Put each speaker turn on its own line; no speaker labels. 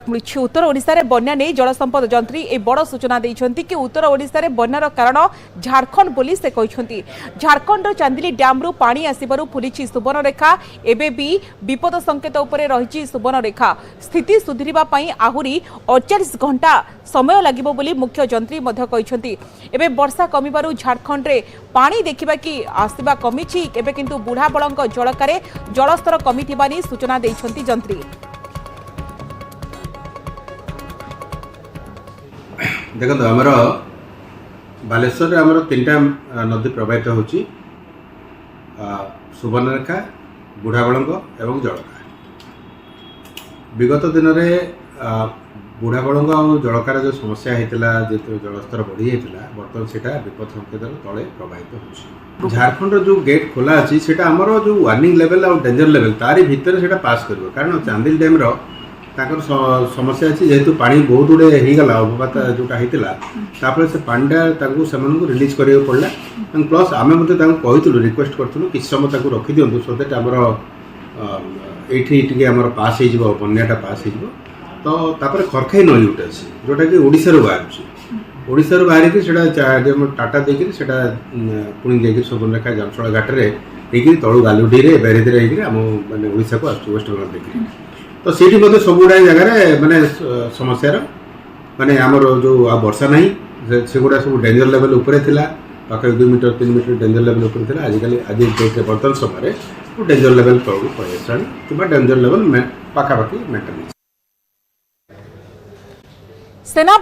मिली उत्तर ओडिशा रे बन्या नहीं जल संपद जंत्री ए बड़ सूचना देइछंती कि उत्तर ओडिशा रे बन्यार कारण झारखंड बोली से कहछंती। झारखंड चांदिली डैम रु पानी आसीबारु फुलिछि सुवर्णरेखा। एबे भी विपद संकेत उपरे रहिछि सुवर्णरेखा। स्थिति सुधरिबा पई आहुरी 48 घंटा समय लागिबो बोली मुख्य जंत्री मध्य कहछंती। एबे वर्षा कमिबारु झारखंड रे पानी देखिबा कि आसीबा कमिछि। एबे किंतु बुढ़ा बळंक जळकारे जलस्तर कमिथिबानी सूचना देइछंती जंत्री।
देखो आमर बालेश्वर आमर 3टा नदी प्रवाहित होची सुवर्णरेखा, बुढ़ाबलंग एवं जलका। विगत दिन में बुढ़ाबलंग और जलकार जो समस्या होता जेहेतु जलस्तर बढ़ी जाता बर्तमान से विपद संकेत तले प्रवाहित हो। झारखंड जो गेट खोला अच्छी से आमर जो वार्निंग लेवल और डेंजर लेवल तारी भितर से पास कर कारण चांदिल डैम ताकर समस्या अच्छी जेहेतु पानी बहुत गुड़े होगला अवपात जोटा होता से पानी से रिलीज करा पड़ा प्लस आम कहूँ रिक्वेस्ट करूँ कि समय रखी दिंतु सो दैट आमर ये आमर पास हो बनाटा पास हो। तो तापर खरखाई नई गोटे अच्छी जोटा कि ओडिशा बाहर ओडिशा बाहर टाटा देकर पुणी जाकर सुवर्णरेखा जामशला घाट में तलू गालुडी बेरेदे आम मैंने ओडिशा को आस वेस्ट बेंगल देखिए। तो सीठी सब गुड़ाए जगह माने समस्या माने आमर जो वर्षा नहीं से गुड़ा सब डेंजर लेवल उपरे थिला पाखे 2 मीटर 3 मीटर डेंजर लेवल उपरे थिला। आजिकल आज बर्तमान समय डेंजर लेवल तौक पड़े कि डेंजर लेवल पाखापाखि मेंटेन।